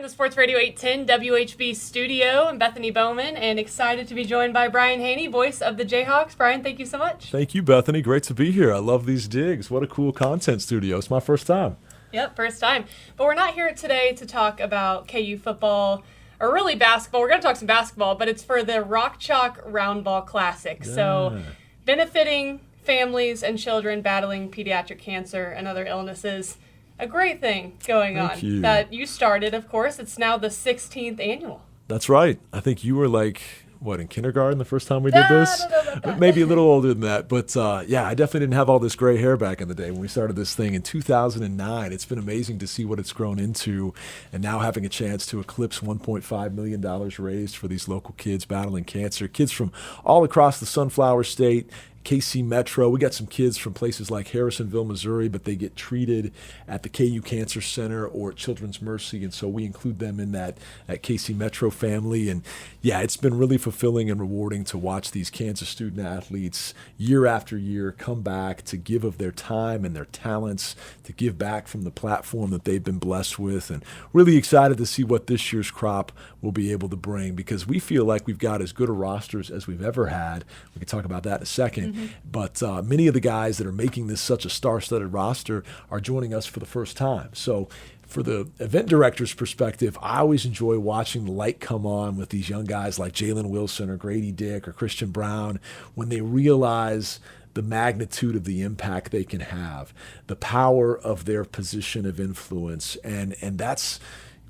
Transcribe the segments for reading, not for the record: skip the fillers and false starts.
in the Sports Radio 810 WHB studio. I'm Bethany Bowman, and excited to be joined by Brian Hanni, voice of the Jayhawks. Brian, thank you so much. Thank you, Bethany. Great to be here. I love these digs. What a cool content studio. It's my first time. Yep, first time. But we're not here today to talk about KU football or really basketball. We're going to talk some basketball, but it's for the Rock Chalk Roundball Classic. Yeah. So benefiting families and children battling pediatric cancer and other illnesses. A great thing going Thank on you. that you started, of course. It's now the 16th annual. That's right. I think you were in kindergarten the first time we did this? Maybe a little older than that. But yeah, I definitely didn't have all this gray hair back in the day when we started this thing in 2009. It's been amazing to see what it's grown into, and now having a chance to eclipse $1.5 million raised for these local kids battling cancer. Kids from all across the Sunflower State, KC Metro. We got some kids from places like Harrisonville, Missouri, but they get treated at the KU Cancer Center or at Children's Mercy, and so we include them in that KC Metro family. And yeah, it's been really fulfilling and rewarding to watch these Kansas student athletes year after year come back to give of their time and their talents, to give back from the platform that they've been blessed with, and really excited to see what this year's crop will be able to bring, because we feel like we've got as good a rosters as we've ever had. We can talk about that in a second. Mm-hmm. But many of the guys that are making this such a star-studded roster are joining us for the first time. So for the event director's perspective, I always enjoy watching the light come on with these young guys like Jalen Wilson or Grady Dick or Christian Brown when they realize the magnitude of the impact they can have, the power of their position of influence. And that's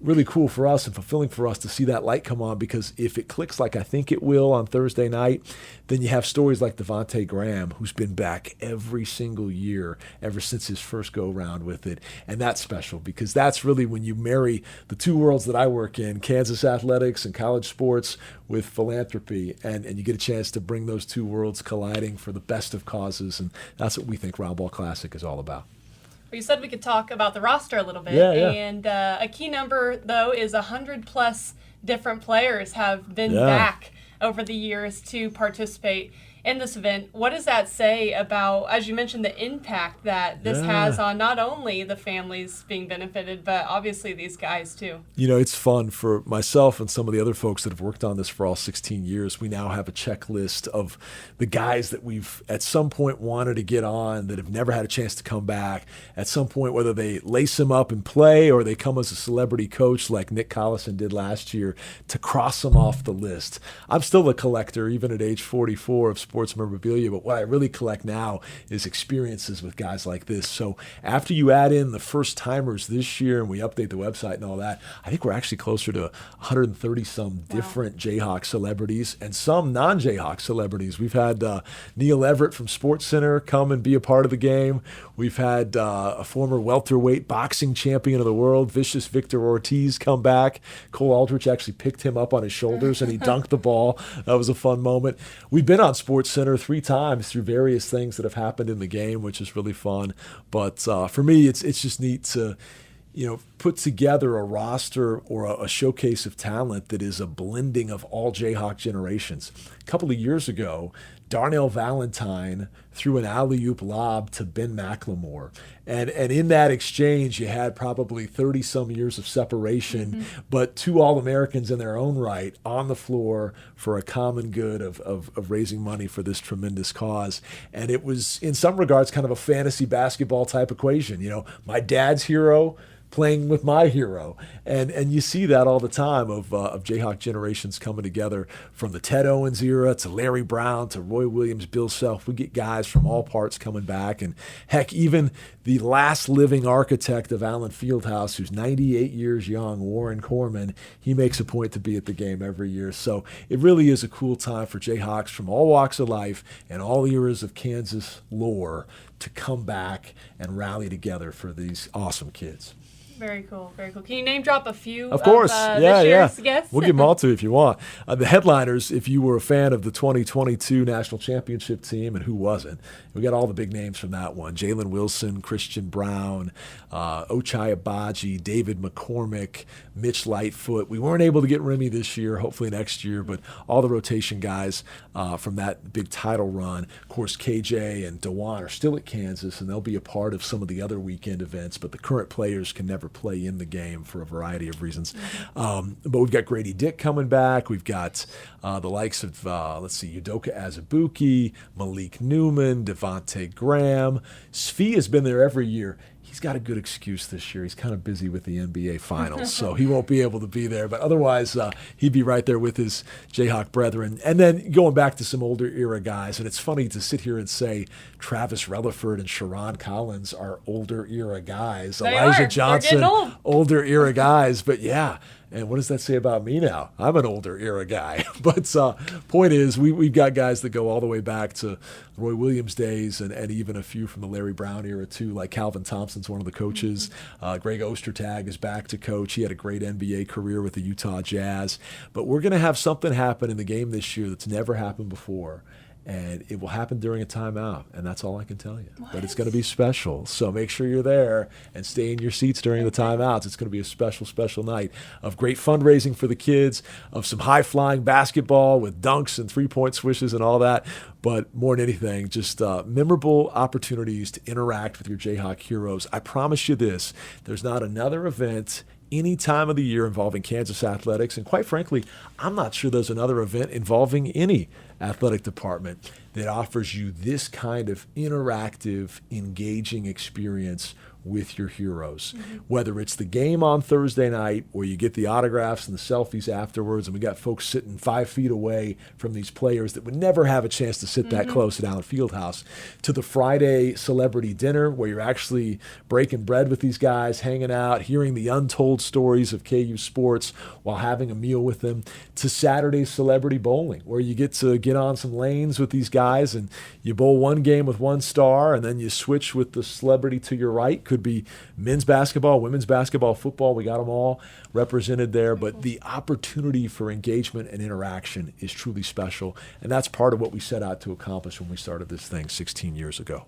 really cool for us and fulfilling for us to see that light come on, because if it clicks like I think it will on Thursday night, then you have stories like Devontae Graham, who's been back every single year ever since his first go-round with it. And that's special, because that's really when you marry the two worlds that I work in, Kansas athletics and college sports, with philanthropy, and you get a chance to bring those two worlds colliding for the best of causes. And that's what we think Roundball Classic is all about. You said we could talk about the roster a little bit. Yeah. And a key number, though, is 100-plus different players have been back over the years to participate in this event. What does that say about, as you mentioned, the impact that this has on not only the families being benefited, but obviously these guys too? You know, it's fun for myself and some of the other folks that have worked on this for all 16 years. We now have a checklist of the guys that we've at some point wanted to get on that have never had a chance to come back. At some point, whether they lace them up and play or they come as a celebrity coach like Nick Collison did last year, to cross them off the list. I'm still a collector, even at age 44, of sports memorabilia, but what I really collect now is experiences with guys like this. So after you add in the first timers this year and we update the website and all that, I think we're actually closer to 130 some different Jayhawk celebrities and some non-Jayhawk celebrities. We've had Neil Everett from SportsCenter come and be a part of the game. We've had a former welterweight boxing champion of the world, Vicious Victor Ortiz, come back. Cole Aldrich actually picked him up on his shoulders and he dunked the ball. That was a fun moment. We've been on SportsCenter 3 times through various things that have happened in the game, which is really fun. But for me, it's just neat to put together a roster or a showcase of talent that is a blending of all Jayhawk generations. A couple of years ago, Darnell Valentine threw an alley-oop lob to Ben McLemore. And in that exchange, you had probably 30-some years of separation, but 2 All-Americans in their own right on the floor for a common good of raising money for this tremendous cause. And it was, in some regards, kind of a fantasy basketball type equation. My dad's hero playing with my hero. And you see that all the time of Jayhawk generations coming together, from the Ted Owens era to Larry Brown to Roy Williams, Bill Self. We get guys from all parts coming back. And heck, even the last living architect of Allen Fieldhouse, who's 98 years young, Warren Corman, he makes a point to be at the game every year. So it really is a cool time for Jayhawks from all walks of life and all eras of Kansas lore to come back and rally together for these awesome kids. Very cool, very cool. Can you name drop a few of course. This year's guests? We'll give them all to you if you want. The headliners, if you were a fan of the 2022 National Championship team, and who wasn't, we got all the big names from that one. Jalen Wilson, Christian Brown, Ochai Agbaji, David McCormick, Mitch Lightfoot. We weren't able to get Remy this year, hopefully next year, but all the rotation guys from that big title run. Of course, KJ and DeJuan are still at Kansas, and they'll be a part of some of the other weekend events, but the current players can never play in the game for a variety of reasons. But we've got Grady Dick coming back. We've got the likes of, Udoka Azubuike, Malik Newman, Devontae Graham. Svi has been there every year. He's got a good excuse this year. He's kind of busy with the NBA Finals, so he won't be able to be there. But otherwise, he'd be right there with his Jayhawk brethren. And then going back to some older era guys, and it's funny to sit here and say Travis Relaford and Sharon Collins are older era guys. They Elijah are. Johnson, They're getting old. older era guys. But yeah. And what does that say about me now? I'm an older era guy. But point is, we've got guys that go all the way back to Roy Williams days and even a few from the Larry Brown era too, like Calvin Thompson's one of the coaches. Greg Ostertag is back to coach. He had a great NBA career with the Utah Jazz. But we're going to have something happen in the game this year that's never happened before. And it will happen during a timeout, and that's all I can tell you. What? But it's going to be special, so make sure you're there and stay in your seats during the timeouts. It's going to be a special, special night of great fundraising for the kids, of some high-flying basketball with dunks and three-point swishes and all that. But more than anything, just memorable opportunities to interact with your Jayhawk heroes. I promise you this, there's not another event any time of the year involving Kansas athletics, and quite frankly, I'm not sure there's another event involving any athletic department that offers you this kind of interactive, engaging experience with your heroes. Whether it's the game on Thursday night where you get the autographs and the selfies afterwards, and we got folks sitting 5 feet away from these players that would never have a chance to sit that close at Allen Fieldhouse, to the Friday celebrity dinner where you're actually breaking bread with these guys, hanging out, hearing the untold stories of KU sports while having a meal with them, to Saturday celebrity bowling where you get to get on some lanes with these guys and you bowl one game with one star and then you switch with the celebrity to your right. Could be men's basketball, women's basketball, football. We got them all represented there. But the opportunity for engagement and interaction is truly special. And that's part of what we set out to accomplish when we started this thing 16 years ago.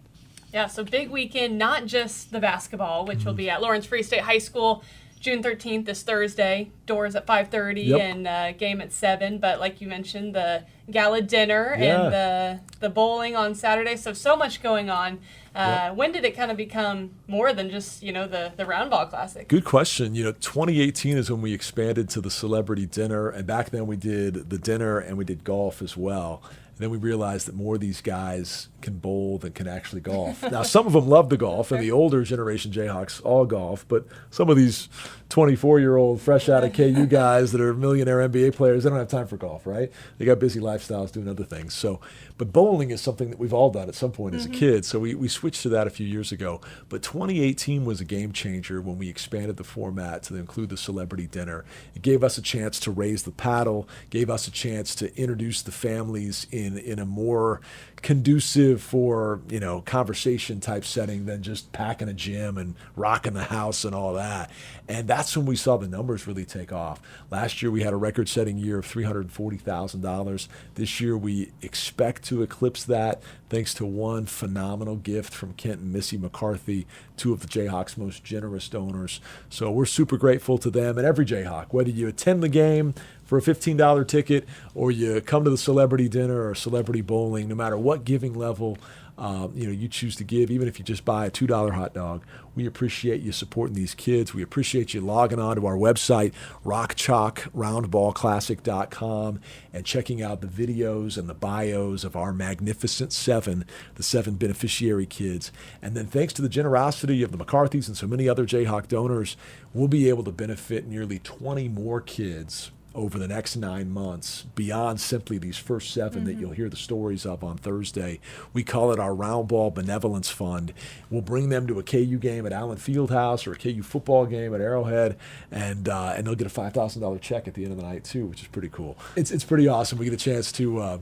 Yeah, so big weekend, not just the basketball, which will be at Lawrence Free State High School June 13th, this Thursday. Doors at 5:30 and game at 7. But like you mentioned, the gala dinner and the bowling on Saturday. So much going on. When did it kind of become more than just, the Roundball Classic? Good question. 2018 is when we expanded to the celebrity dinner. And back then we did the dinner and we did golf as well. And then we realized that more of these guys can bowl than can actually golf. Now, some of them love the golf, and the older generation Jayhawks all golf, but some of these 24-year-old fresh out of KU guys that are millionaire NBA players, they don't have time for golf, right? They got busy lifestyles doing other things. But bowling is something that we've all done at some point as a kid, so we switched to that a few years ago. But 2018 was a game changer when we expanded the format to include the celebrity dinner. It gave us a chance to raise the paddle, gave us a chance to introduce the families in a more conducive for conversation type setting than just packing a gym and rocking the house and all that. And that's when we saw the numbers really take off. Last year we had a record-setting year of $340,000. This year we expect to eclipse that thanks to one phenomenal gift from Kent and Missy McCarthy, two of the Jayhawks' most generous donors. So we're super grateful to them and every Jayhawk, whether you attend the game for a $15 ticket or you come to the celebrity dinner or celebrity bowling, no matter what giving level you choose to give, even if you just buy a $2 hot dog. We appreciate you supporting these kids. We appreciate you logging on to our website, roundballclassic.com, and checking out the videos and the bios of our magnificent the 7 beneficiary kids. And then thanks to the generosity of the McCarthys and so many other Jayhawk donors, we'll be able to benefit nearly 20 more kids over the next 9 months, beyond simply these first 7 that you'll hear the stories of on Thursday. We call it our Roundball Benevolence Fund. We'll bring them to a KU game at Allen Fieldhouse or a KU football game at Arrowhead, and they'll get a $5,000 check at the end of the night too, which is pretty cool. It's pretty awesome. We get a chance to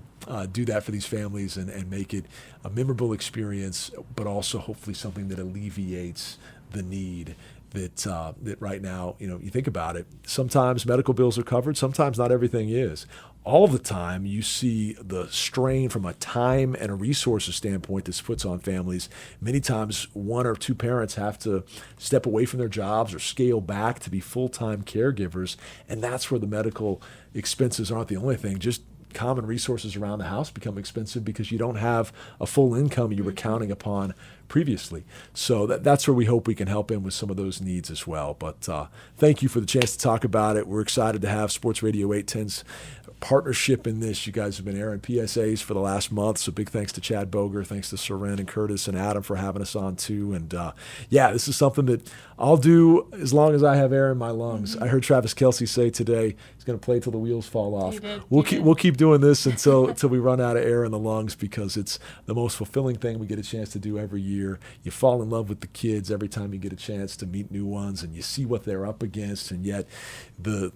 do that for these families and make it a memorable experience, but also hopefully something that alleviates the need that right now, you think about it, sometimes medical bills are covered, sometimes not everything is. All the time you see the strain from a time and a resources standpoint this puts on families. Many times one or two parents have to step away from their jobs or scale back to be full-time caregivers, and that's where the medical expenses aren't the only thing. Just common resources around the house become expensive because you don't have a full income you were counting upon previously. So that's where we hope we can help in with some of those needs as well. But thank you for the chance to talk about it. We're excited to have Sports Radio 810's partnership in this. You guys have been airing PSAs for the last month, so big thanks to Chad Boger, thanks to Soren and Curtis and Adam for having us on too. And this is something that I'll do as long as I have air in my lungs. I heard Travis Kelce say today he's going to play till the wheels fall off. We'll keep doing this until we run out of air in the lungs, because it's the most fulfilling thing we get a chance to do every year. You fall in love with the kids every time you get a chance to meet new ones, and you see what they're up against, and yet the